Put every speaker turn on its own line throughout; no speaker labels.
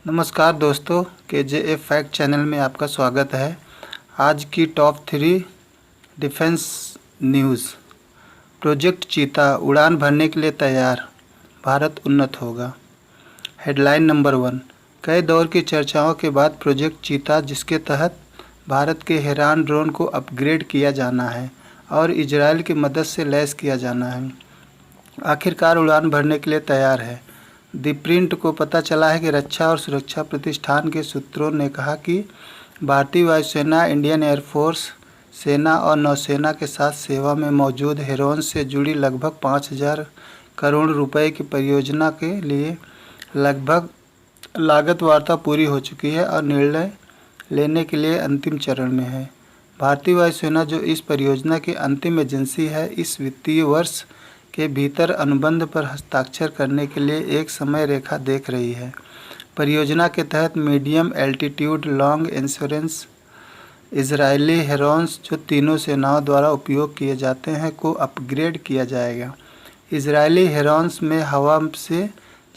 नमस्कार दोस्तों, KJF fact channel में आपका स्वागत है। आज की टॉप 3 डिफेंस न्यूज़। प्रोजेक्ट चीता उड़ान भरने के लिए तैयार, भारत उन्नत होगा। Headline number 1। कई दौर की चर्चाओं के बाद प्रोजेक्ट चीता, जिसके तहत भारत के हेरान ड्रोन को अपग्रेड किया जाना है और इजरायल की मदद से लैस किया जाना है, आखिरकार उड़ान भरने के लिए तैयार है। द प्रिंट को पता चला है कि रक्षा और सुरक्षा प्रतिष्ठान के सूत्रों ने कहा कि भारतीय वायुसेना, इंडियन एयरफोर्स, सेना और नौसेना के साथ सेवा में मौजूद हेरोन से जुड़ी लगभग 5,000 करोड़ रुपए की परियोजना के लिए लगभग लागत वार्ता पूरी हो चुकी है और निर्णय लेने के लिए अंतिम चरण में है। भारतीय वायुसेना, जो इस परियोजना की अंतिम एजेंसी है, इस वित्तीय वर्ष के भीतर अनुबंध पर हस्ताक्षर करने के लिए एक समय रेखा देख रही है। परियोजना के तहत medium altitude long endurance Israeli Heron's, जो तीनों सेनाओं द्वारा उपयोग किए जाते हैं, को अपग्रेड किया जाएगा। इजरायली हेरोन्स में हवा से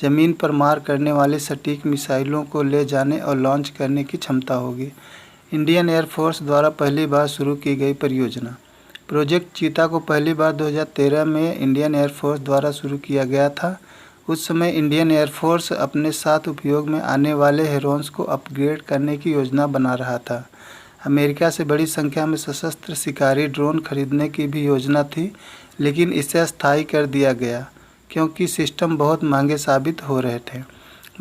ज़मीन पर मार करने वाली सटीक मिसाइलों को ले जाने और लॉन्च करने की क्षमता होगी। इंडियन एयरफोर्स द्वारा पहली बार शुरू की गई परियोजना। प्रोजेक्ट चीता को पहली बार 2013 में इंडियन एयरफोर्स द्वारा शुरू किया गया था। उस समय इंडियन एयरफोर्स अपने साथ उपयोग में आने वाले हेरोन्स को अपग्रेड करने की योजना बना रहा था। अमेरिका से बड़ी संख्या में सशस्त्र शिकारी ड्रोन खरीदने की भी योजना थी, लेकिन इसे अस्थायी कर दिया गया क्योंकि सिस्टम बहुत महंगे साबित हो रहे थे।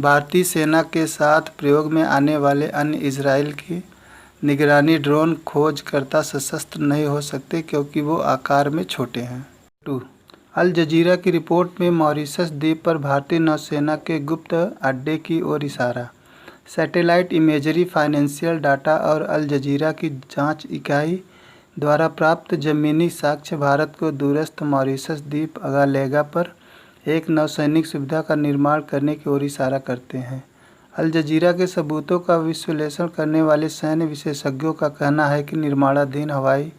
भारतीय सेना के साथ प्रयोग में आने वाले अन्य इजरायल की निगरानी ड्रोन खोजकर्ता सशस्त्र नहीं हो सकते क्योंकि वो आकार में छोटे हैं। 2. अल जजीरा की रिपोर्ट में मॉरिशस द्वीप पर भारतीय नौसेना के गुप्त अड्डे की ओर इशारा। सैटेलाइट इमेजरी, फाइनेंशियल डाटा और अल जजीरा की जांच इकाई द्वारा प्राप्त ज़मीनी साक्ष्य भारत को दूरस्थ मॉरिशस द्वीप अगालेगा पर एक नौसैनिक सुविधा का निर्माण करने की ओर इशारा करते हैं। अल जजीरा के सबूतों का विश्लेषण करने वाले सैन्य विशेषज्ञों का कहना है कि निर्माणाधीन हवाई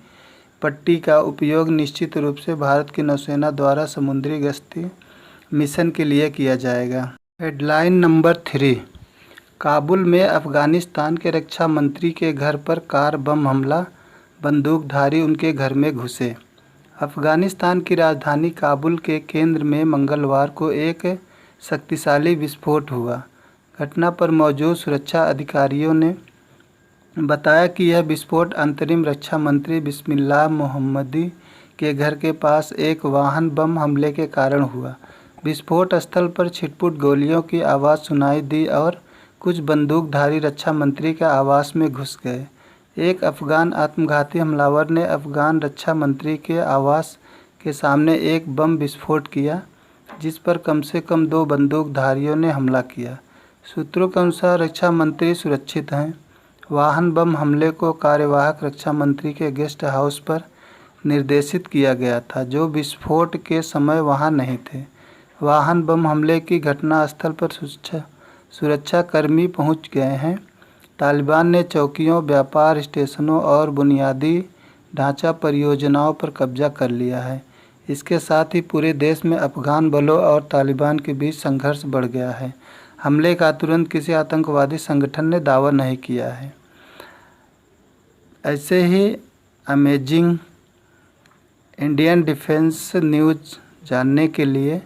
पट्टी का उपयोग निश्चित रूप से भारत की नौसेना द्वारा समुद्री गश्ती मिशन के लिए किया जाएगा। Headline number 3। काबुल में अफगानिस्तान के रक्षा मंत्री के घर पर कार बम हमला, बंदूकधारी उनके घर में घुसे। अफगानिस्तान की राजधानी काबुल के केंद्र में मंगलवार को एक शक्तिशाली विस्फोट हुआ। घटना पर मौजूद सुरक्षा अधिकारियों ने बताया कि यह विस्फोट अंतरिम रक्षा मंत्री बिस्मिल्लाह मोहम्मदी के घर के पास एक वाहन बम हमले के कारण हुआ। विस्फोट स्थल पर छिटपुट गोलियों की आवाज़ सुनाई दी और कुछ बंदूकधारी रक्षा मंत्री के आवास में घुस गए। एक अफगान आत्मघाती हमलावर ने अफगान रक्षा मंत्री के आवास के सामने एक बम विस्फोट किया, जिस पर कम से कम 2 बंदूकधारियों ने हमला किया। सूत्रों के अनुसार रक्षा मंत्री सुरक्षित हैं। वाहन बम हमले को कार्यवाहक रक्षा मंत्री के गेस्ट हाउस पर निर्देशित किया गया था, जो विस्फोट के समय वहां नहीं थे। वाहन बम हमले की घटना स्थल पर सुरक्षा कर्मी पहुंच गए हैं। तालिबान ने चौकियों, व्यापार स्टेशनों और बुनियादी ढांचा परियोजनाओं पर कब्जा कर लिया है। इसके साथ ही पूरे देश में अफगान बलों और तालिबान के बीच संघर्ष बढ़ गया है। हमले का तुरंत किसी आतंकवादी संगठन ने दावा नहीं किया है। ऐसे ही अमेजिंग इंडियन डिफेंस न्यूज़ जानने के लिए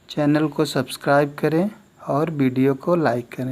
चैनल को सब्सक्राइब करें और वीडियो को लाइक करें।